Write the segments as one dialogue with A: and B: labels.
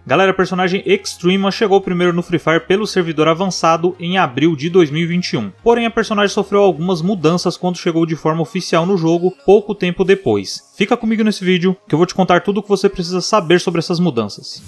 A: Galera, a personagem Extrema chegou primeiro no Free Fire pelo servidor avançado em abril de 2021. Porém, a personagem sofreu algumas mudanças quando chegou de forma oficial no jogo, pouco tempo depois. Fica comigo nesse vídeo que eu vou te contar tudo o que você precisa saber sobre essas mudanças.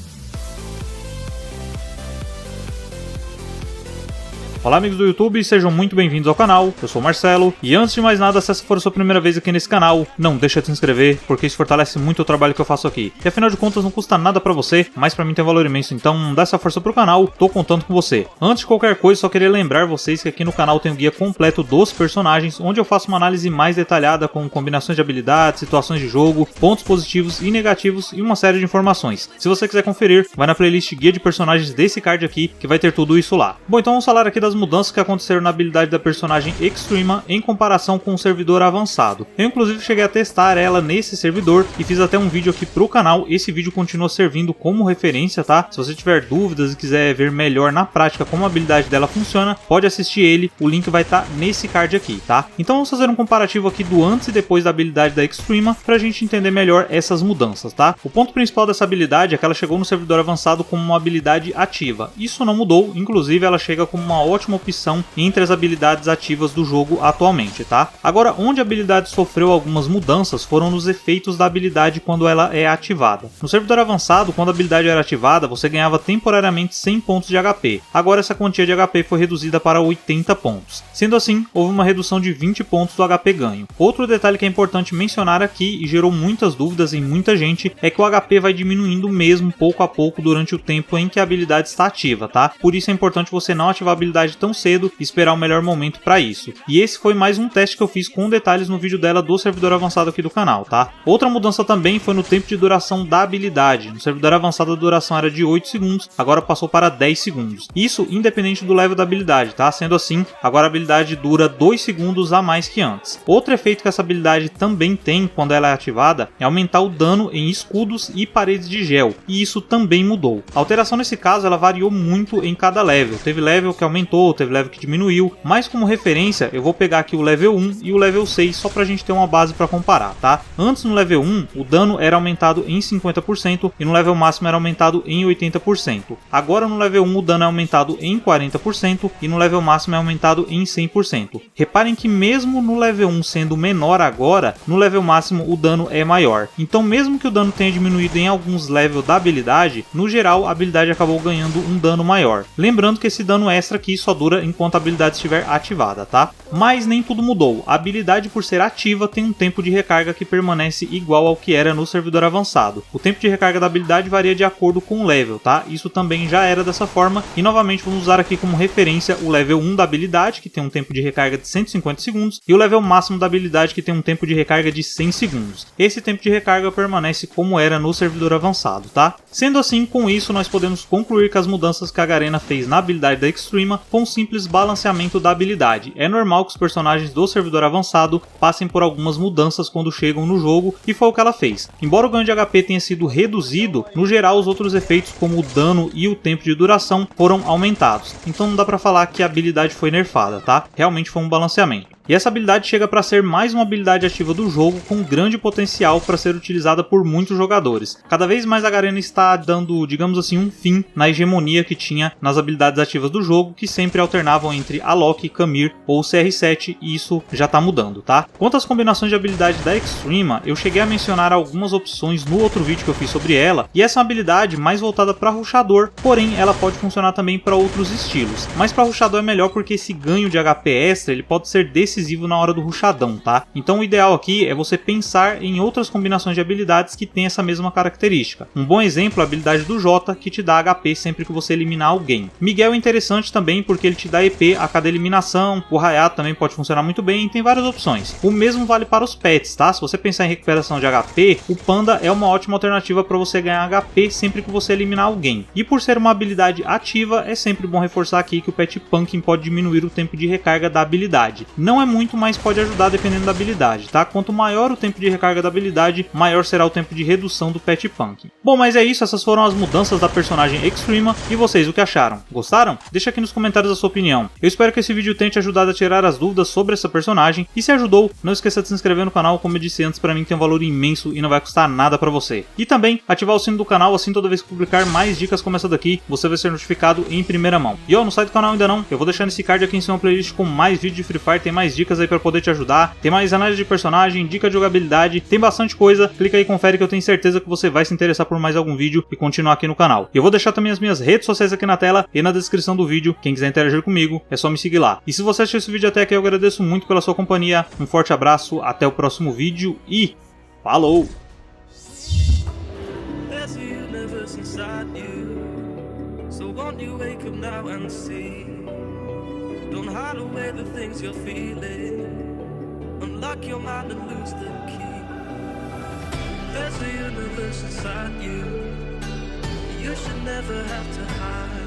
A: Olá amigos do YouTube, sejam muito bem-vindos ao canal, eu sou o Marcelo, e antes de mais nada, se essa for a sua primeira vez aqui nesse canal, não deixa de se inscrever, porque isso fortalece muito o trabalho que eu faço aqui. E afinal de contas não custa nada pra você, mas pra mim tem valor imenso, então dá essa força pro canal, tô contando com você. Antes de qualquer coisa, só queria lembrar vocês que aqui no canal tem o guia completo dos personagens, onde eu faço uma análise mais detalhada com combinações de habilidades, situações de jogo, pontos positivos e negativos e uma série de informações. Se você quiser conferir, vai na playlist guia de personagens desse card aqui, que vai ter tudo isso lá. Bom, então vamos falar aqui das mudanças que aconteceram na habilidade da personagem Extrema em comparação com o servidor avançado. Eu inclusive cheguei a testar ela nesse servidor e fiz até um vídeo aqui pro canal. Esse vídeo continua servindo como referência, tá? Se você tiver dúvidas e quiser ver melhor na prática como a habilidade dela funciona, pode assistir ele, o link vai estar nesse card aqui, tá? Então vamos fazer um comparativo aqui do antes e depois da habilidade da Extrema pra gente entender melhor essas mudanças, tá? O ponto principal dessa habilidade é que ela chegou no servidor avançado como uma habilidade ativa. Isso não mudou, inclusive ela chega como uma ótima opção entre as habilidades ativas do jogo atualmente, tá? Agora, onde a habilidade sofreu algumas mudanças foram nos efeitos da habilidade quando ela é ativada. No servidor avançado, quando a habilidade era ativada, você ganhava temporariamente 100 pontos de HP. Agora essa quantia de HP foi reduzida para 80 pontos. Sendo assim, houve uma redução de 20 pontos do HP ganho. Outro detalhe que é importante mencionar aqui e gerou muitas dúvidas em muita gente é que o HP vai diminuindo mesmo pouco a pouco durante o tempo em que a habilidade está ativa, tá? Por isso é importante você não ativar a habilidade tão cedo e esperar o melhor momento para isso. E esse foi mais um teste que eu fiz com detalhes no vídeo dela do servidor avançado aqui do canal, tá? Outra mudança também foi no tempo de duração da habilidade. No servidor avançado a duração era de 8 segundos, agora passou para 10 segundos. Isso independente do level da habilidade, tá? Sendo assim, agora a habilidade dura 2 segundos a mais que antes. Outro efeito que essa habilidade também tem quando ela é ativada é aumentar o dano em escudos e paredes de gel, e isso também mudou. A alteração nesse caso ela variou muito em cada level. Teve level que aumentou, teve level que diminuiu, mas como referência eu vou pegar aqui o level 1 e o level 6 só pra gente ter uma base pra comparar, tá? Antes no level 1 o dano era aumentado em 50% e no level máximo era aumentado em 80%. Agora no level 1 o dano é aumentado em 40% e no level máximo é aumentado em 100%. Reparem que mesmo no level 1 sendo menor agora, no level máximo o dano é maior. Então mesmo que o dano tenha diminuído em alguns levels da habilidade, no geral a habilidade acabou ganhando um dano maior. Lembrando que esse dano extra aqui só dura enquanto a habilidade estiver ativada, tá? Mas nem tudo mudou. A habilidade, por ser ativa, tem um tempo de recarga que permanece igual ao que era no servidor avançado. O tempo de recarga da habilidade varia de acordo com o level, tá? Isso também já era dessa forma e novamente vamos usar aqui como referência o level 1 da habilidade, que tem um tempo de recarga de 150 segundos, e o level máximo da habilidade, que tem um tempo de recarga de 100 segundos. Esse tempo de recarga permanece como era no servidor avançado, tá? Sendo assim, com isso nós podemos concluir que as mudanças que a Garena fez na habilidade da Extrema foi um simples balanceamento da habilidade. É normal que os personagens do servidor avançado passem por algumas mudanças quando chegam no jogo, e foi o que ela fez. Embora o ganho de HP tenha sido reduzido, no geral os outros efeitos como o dano e o tempo de duração foram aumentados. Então não dá pra falar que a habilidade foi nerfada, tá? Realmente foi um balanceamento. E essa habilidade chega para ser mais uma habilidade ativa do jogo com grande potencial para ser utilizada por muitos jogadores. Cada vez mais a Garena está dando, digamos assim, um fim na hegemonia que tinha nas habilidades ativas do jogo, que sempre alternavam entre Alok, Camir ou CR7, e isso já está mudando, tá? Quanto às combinações de habilidade da Extrema, eu cheguei a mencionar algumas opções no outro vídeo que eu fiz sobre ela, e essa é uma habilidade mais voltada para rushador, porém ela pode funcionar também para outros estilos. Mas para rushador é melhor porque esse ganho de HP extra ele pode ser decisivo na hora do rushadão, tá? Então o ideal aqui é você pensar em outras combinações de habilidades que tem essa mesma característica. Um bom exemplo é a habilidade do Jota, que te dá HP sempre que você eliminar alguém. Miguel é interessante também porque ele te dá EP a cada eliminação, o Hayato também pode funcionar muito bem, tem várias opções. O mesmo vale para os pets, tá? Se você pensar em recuperação de HP, o Panda é uma ótima alternativa para você ganhar HP sempre que você eliminar alguém. E por ser uma habilidade ativa, é sempre bom reforçar aqui que o Pet Pumpkin pode diminuir o tempo de recarga da habilidade. Não é muito, mas pode ajudar dependendo da habilidade, tá? Quanto maior o tempo de recarga da habilidade, maior será o tempo de redução do Pet Punk. Bom, mas é isso, essas foram as mudanças da personagem Extrema, e vocês o que acharam? Gostaram? Deixa aqui nos comentários a sua opinião. Eu espero que esse vídeo tenha te ajudado a tirar as dúvidas sobre essa personagem, e se ajudou, não esqueça de se inscrever no canal, como eu disse antes, pra mim tem um valor imenso e não vai custar nada pra você. E também ativar o sino do canal, assim toda vez que publicar mais dicas como essa daqui, você vai ser notificado em primeira mão. E ó, não sai do canal ainda não, eu vou deixar nesse card aqui em cima uma playlist com mais vídeos de Free Fire, tem mais dicas aí pra poder te ajudar, tem mais análise de personagem, dica de jogabilidade, tem bastante coisa, clica aí e confere que eu tenho certeza que você vai se interessar por mais algum vídeo e continuar aqui no canal. E eu vou deixar também as minhas redes sociais aqui na tela e na descrição do vídeo, quem quiser interagir comigo, é só me seguir lá. E se você assistiu esse vídeo até aqui, eu agradeço muito pela sua companhia, um forte abraço, até o próximo vídeo e falou!
B: So won't you wake up now and see? Don't hide away the things you're feeling. Unlock your mind and lose the key. There's a universe inside you. You should never have to hide.